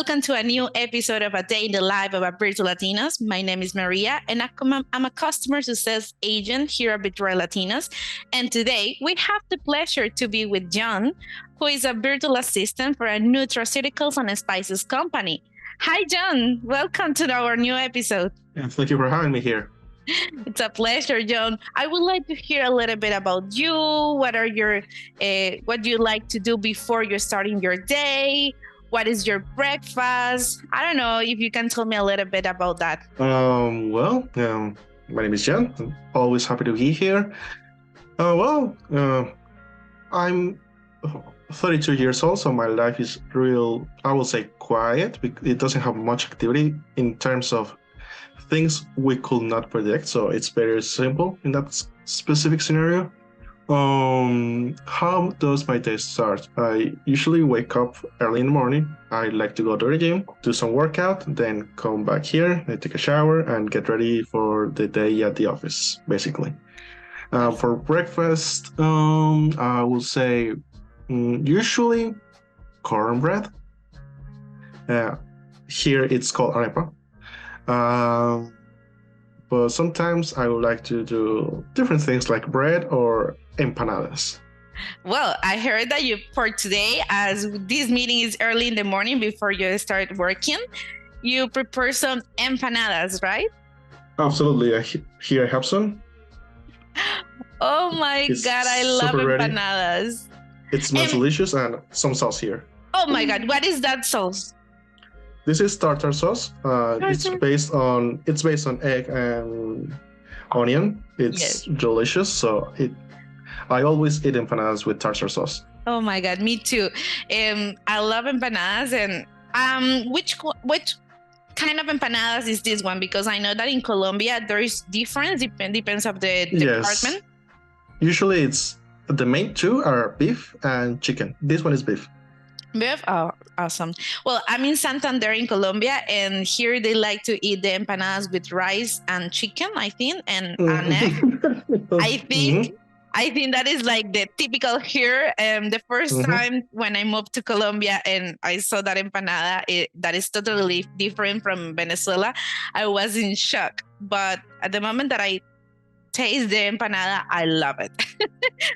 Welcome to a new episode of A Day in the Life of a Virtual Latinos. My name is Maria, and I'm a customer success agent here at Virtual Latinos. And today we have the pleasure to be with Jhon, who is a virtual assistant for a nutraceuticals and spices company. Hi, Jhon. Welcome to our new episode. Yeah, thank you for having me here. It's a pleasure, Jhon. I would like to hear a little bit about you. What do you like to do before you're starting your day? What is your breakfast? I don't know if you can tell me a little bit about that. My name is Jhon. I'm always happy to be here. I'm 32 years old, so my life is I will say quiet. It doesn't have much activity in terms of things we could not predict, so it's very simple in that specific scenario. How does my day start? I usually wake up early in the morning. I like to go to the gym, do some workout, then come back here, I take a shower and get ready for the day at the office, basically. For breakfast, I will say usually cornbread. Here it's called arepa. But sometimes I would like to do different things like bread or empanadas. Well, I heard that for today, as this meeting is early in the morning before you start working, you prepare some empanadas, right? Absolutely. Here I have some. Oh my God, I love empanadas. It smells delicious, and some sauce here. Oh my God, what is that sauce? This is tartar sauce. It's based on egg and onion. It's delicious. So I always eat empanadas with tartar sauce. Oh my God, me too. I love empanadas. And which kind of empanadas is this one? Because I know that in Colombia there is difference. Depends of the department. Usually it's the main two are beef and chicken. This one is beef. Beef? Oh, awesome. Well, I'm in Santander in Colombia, and here they like to eat the empanadas with rice and chicken, I think, and an egg. I think that is like the typical here. The first time when I moved to Colombia and I saw that empanada, that is totally different from Venezuela, I was in shock. But at the moment that I taste the empanada, I love it.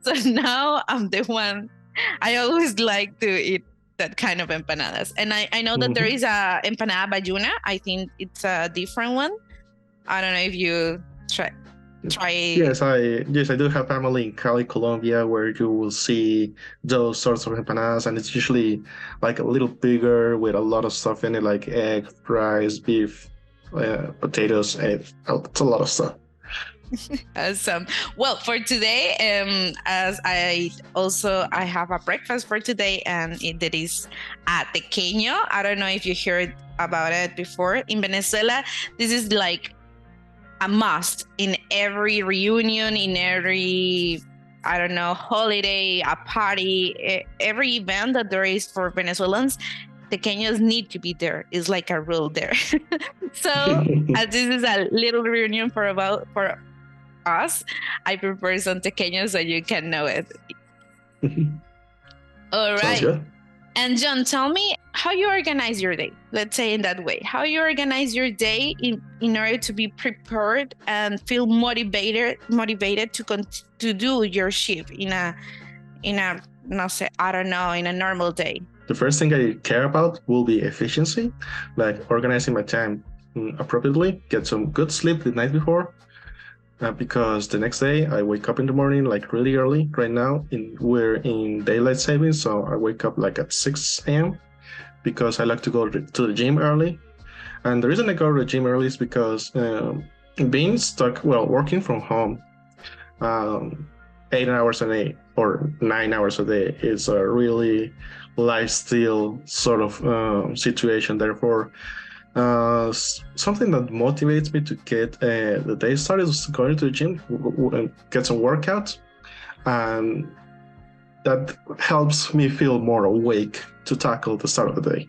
So now I'm the one, I always like to eat that kind of empanadas. And I know that there is a empanada bayuna. I think it's a different one. I don't know if you try. Yes, I do have family in Cali, Colombia, where you will see those sorts of empanadas, and it's usually like a little bigger with a lot of stuff in it, like egg, rice, beef, potatoes, and it's a lot of stuff. Awesome. Well, for today, as I have a breakfast for today, and that is a tequeño. I don't know if you heard about it before. In Venezuela, this is like a must in every reunion, in every, I don't know, holiday, a party, every event that there is for Venezuelans. Tequeños need to be there. It's like a rule there. So as this is a little reunion for us, I prepare some tequeños so you can know it. All right. And Jhon, tell me how you organize your day. Let's say in that way, how you organize your day in order to be prepared and feel motivated to do your shift in a normal day. The first thing I care about will be efficiency, like organizing my time appropriately, get some good sleep the night before. Because the next day I wake up in the morning like really early. Right now we're in daylight savings, so I wake up like at 6 a.m. because I like to go to the gym early. And the reason I go to the gym early is because working from home 8 hours a day or 9 hours a day is a really lifestyle sort of situation. Therefore, something that motivates me to get the day started is going to the gym and get some workouts, and that helps me feel more awake to tackle the start of the day.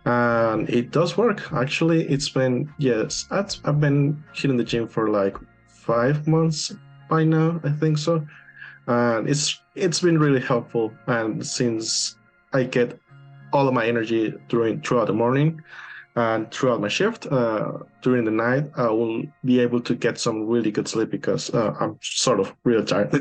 And it does work. Actually, I've been hitting the gym for like 5 months by now, I think so, and it's been really helpful. And since I get all of my energy throughout the morning and throughout my shift. During the night, I will be able to get some really good sleep because I'm sort of real tired.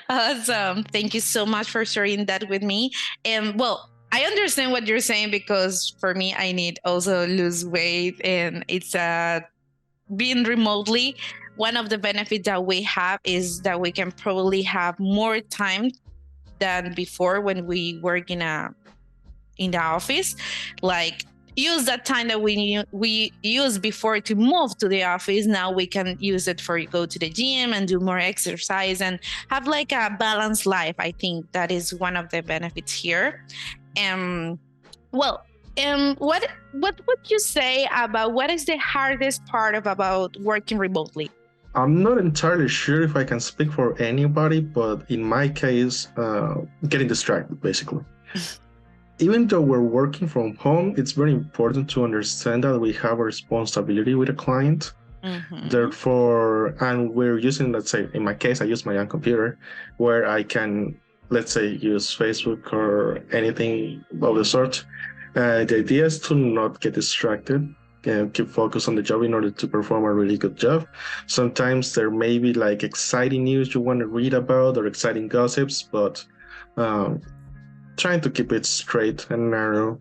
Awesome. Thank you so much for sharing that with me. And well, I understand what you're saying because for me, I need also lose weight, and it's being remotely. One of the benefits that we have is that we can probably have more time than before when we work in the office. Like, use that time that we used before to move to the office. Now we can use it for go to the gym and do more exercise and have like a balanced life. I think that is one of the benefits here. Well, what would you say about what is the hardest part about working remotely? I'm not entirely sure if I can speak for anybody, but in my case, getting distracted, basically. Even though we're working from home, it's very important to understand that we have a responsibility with a client. Therefore, and we're using, let's say, in my case, I use my own computer where I can, let's say, use Facebook or anything of the sort. The idea is to not get distracted and keep focused on the job in order to perform a really good job. Sometimes there may be like exciting news you want to read about or exciting gossips, but trying to keep it straight and narrow,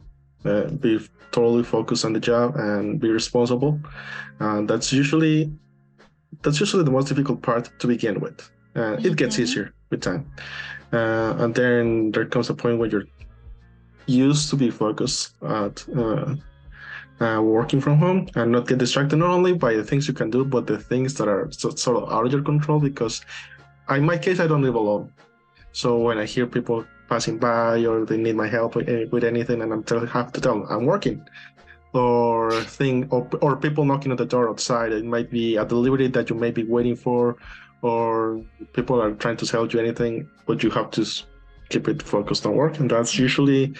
be totally focused on the job and be responsible. That's usually the most difficult part to begin with. It gets easier with time. And then there comes a point where you're used to be focused at working from home and not get distracted not only by the things you can do, but the things that are sort of out of your control. Because in my case, I don't live alone. So when I hear people passing by or they need my help with anything, and I have to tell them I'm working, or people knocking on the door outside. It might be a delivery that you may be waiting for, or people are trying to sell you anything, but you have to keep it focused on work. And that's usually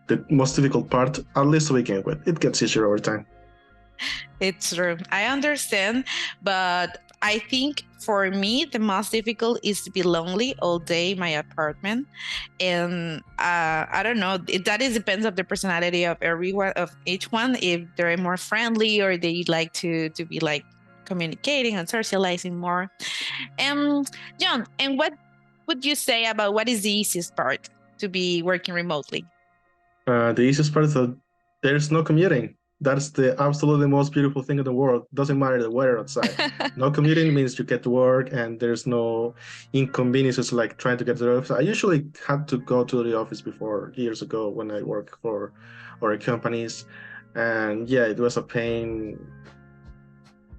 the most difficult part, at least to begin with. It gets easier over time. It's true. I understand, but I think for me, the most difficult is to be lonely all day in my apartment. And I don't know, that depends on the personality of each one, if they're more friendly or they like to be like communicating and socializing more. Jhon, and what would you say about what is the easiest part to be working remotely? The easiest part is that there's no commuting. That's the absolutely most beautiful thing in the world. Doesn't matter the weather outside. No commuting means you get to work and there's no inconveniences like trying to get to the office. I usually had to go to the office before, years ago, when I worked for other companies. And yeah, it was a pain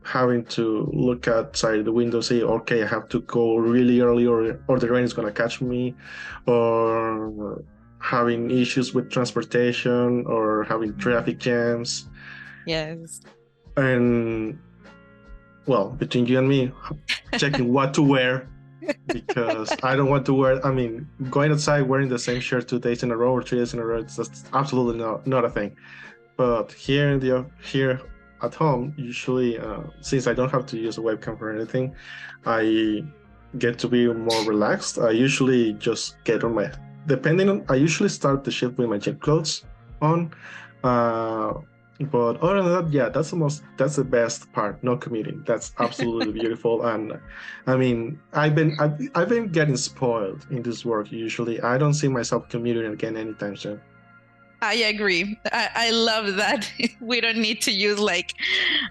having to look outside the window, say, okay, I have to go really early or the rain is going to catch me, or having issues with transportation or having traffic jams. Yes. And well, between you and me, checking what to wear, because I don't want to wear, going outside wearing the same shirt 2 days in a row or 3 days in a row, it's just absolutely not a thing. But here at home, usually, since I don't have to use a webcam for anything, I get to be more relaxed. I usually just get on I usually start the shift with my gym clothes on. But other than that, yeah, that's the best part. No commuting. That's absolutely beautiful. And I've been getting spoiled in this work. Usually, I don't see myself commuting again anytime soon. I agree. I love that. We don't need to use like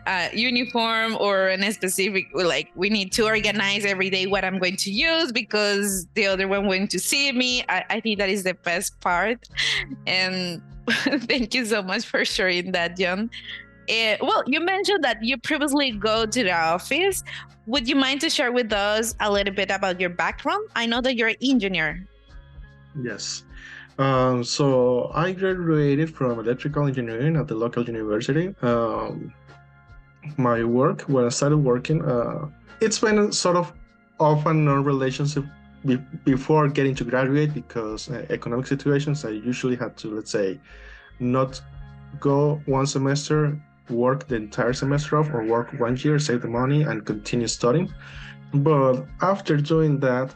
a uniform or a specific, like we need to organize every day what I'm going to use because the other one went to see me. I think that is the best part. And thank you so much for sharing that, Jhon. Well, you mentioned that you previously go to the office. Would you mind to share with us a little bit about your background? I know that you're an engineer. Yes. So I graduated from electrical engineering at the local university. My work, when I started working, it's been a sort of off and on relationship before getting to graduate because economic situations. I usually had to, let's say, not go one semester, work the entire semester off, or work 1 year, save the money, and continue studying. But after doing that,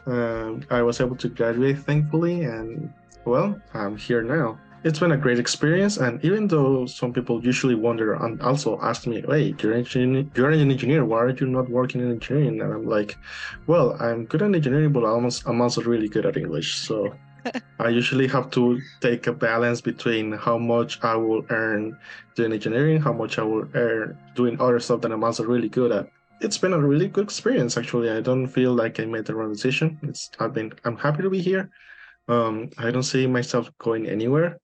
I was able to graduate, thankfully, and well, I'm here now. It's been a great experience, and even though some people usually wonder and also ask me, "Hey, you're an engineer. Why are you not working in engineering?" And I'm like, "Well, I'm good at engineering, but I'm also really good at English. So I usually have to take a balance between how much I will earn doing engineering, how much I will earn doing other stuff that I'm also really good at." It's been a really good experience, actually. I don't feel like I made the wrong decision. I'm happy to be here. I don't see myself going anywhere.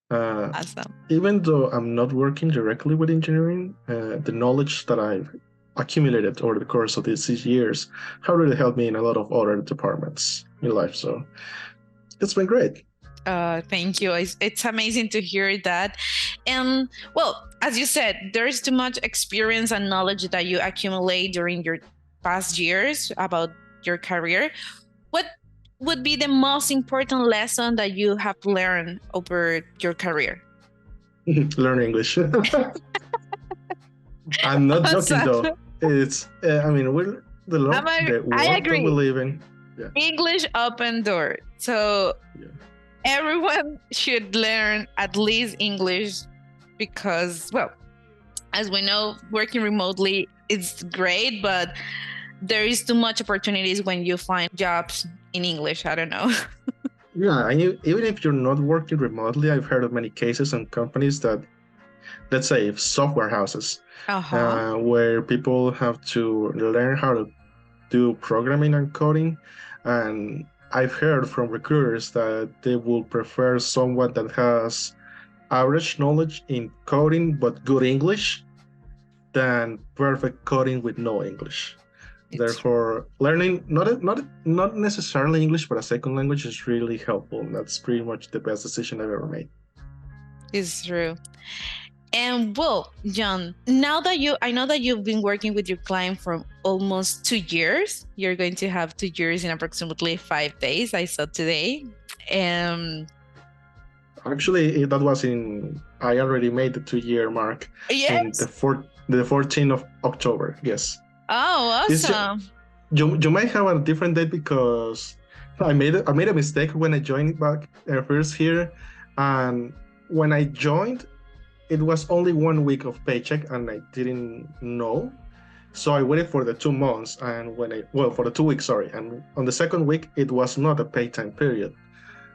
Awesome. Even though I'm not working directly with engineering, the knowledge that I've accumulated over the course of these years have really helped me in a lot of other departments in life. So it's been great. Thank you. It's amazing to hear that. And well, as you said, there's too much experience and knowledge that you accumulate during your past years about your career. What would be the most important lesson that you have learned over your career? Learn English. I'm not joking though. It's I mean we're the world that we live in. Yeah. English open door. So everyone should learn at least English because, well, as we know, working remotely is great, but there is too much opportunities when you find jobs in English. I don't know. Yeah, even if you're not working remotely, I've heard of many cases and companies that, let's say, software houses, where people have to learn how to do programming and coding. And I've heard from recruiters that they will prefer someone that has average knowledge in coding but good English than perfect coding with no English. Therefore, learning not necessarily English, but a second language is really helpful. And that's pretty much the best decision I've ever made. It's true. And well, Jhon, I know that you've been working with your client for almost 2 years. You're going to have 2 years in approximately 5 days, I saw today. Actually, that was I already made the 2-year mark. Yes. In the 14th of October, yes. Oh, awesome. You might have a different date because I made a mistake when I joined back first here. And when I joined, it was only 1 week of paycheck and I didn't know. So I waited for the 2 months and for the 2 weeks, sorry. And on the second week, it was not a pay time period.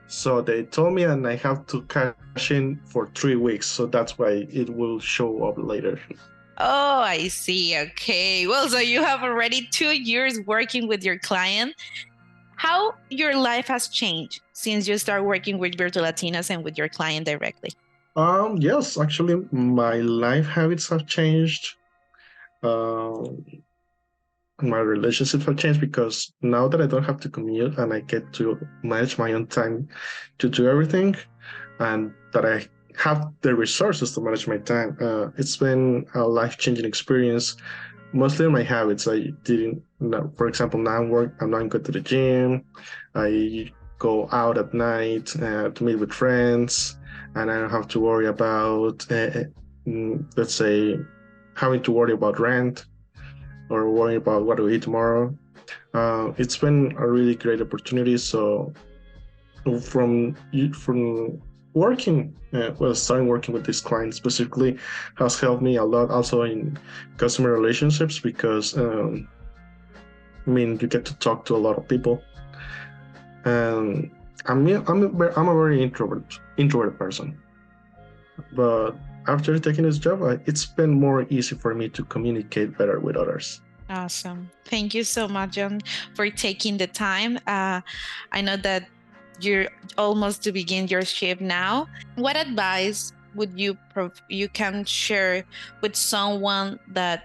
So they told me and I have to cash in for 3 weeks. So that's why it will show up later. Oh, I see. Okay. Well, so you have already 2 years working with your client. How your life has changed since you start working with Virtual Latinos and with your client directly? Yes, actually, my life habits have changed. My relationships have changed because now that I don't have to commute and I get to manage my own time to do everything, and that I have the resources to manage my time, it's been a life-changing experience. Mostly in my habits. I didn't, for example, now I'm not going to the gym. I go out at night to meet with friends, and I don't have to worry about, let's say, having to worry about rent or worrying about what to eat tomorrow. It's been a really great opportunity. So from working, starting working with this client specifically has helped me a lot also in customer relationships because, you get to talk to a lot of people. And I'm a very introverted person. But after taking this job, it's been more easy for me to communicate better with others. Awesome. Thank you so much, Jhon, for taking the time. I know that you're almost to begin your shift now. What advice would you can share with someone that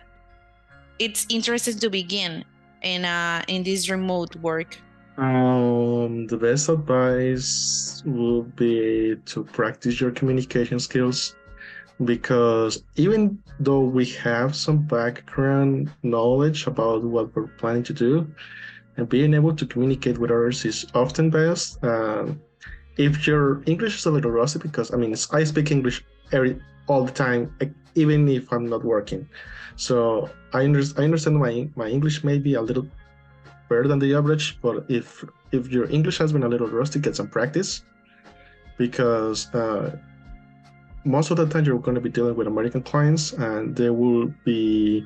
it's interested to begin in this remote work? The best advice would be to practice your communication skills, because even though we have some background knowledge about what we're planning to do, and being able to communicate with others is often best. If your English is a little rusty, because I speak English all the time, even if I'm not working. So I understand my English may be a little better than the average, but if your English has been a little rusty, get some practice. because most of the time you're going to be dealing with American clients, and they will be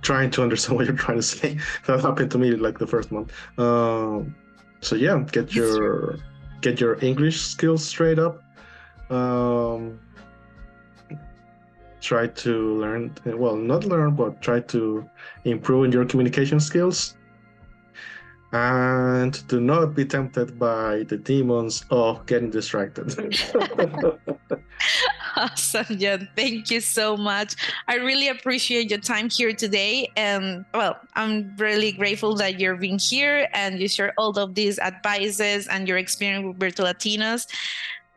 trying to understand what you're trying to say. That happened to me like the first month. So yeah, get your English skills straight up. Try to learn, well, not learn, but try to improve in your communication skills. And do not be tempted by the demons of getting distracted. Awesome, Jhon. Thank you so much. I really appreciate your time here today. And well, I'm really grateful that you're being here and you share all of these advices and your experience with Virtual Latinos.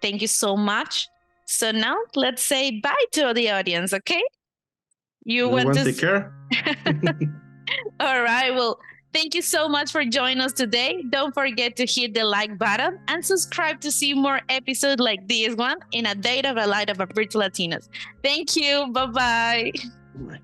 Thank you so much. So now let's say bye to the audience, okay? You want to take care? All right. Well, thank you so much for joining us today. Don't forget to hit the like button and subscribe to see more episodes like this one in a day of a light of a Virtual Latinos. Thank you. Bye-bye. Bye.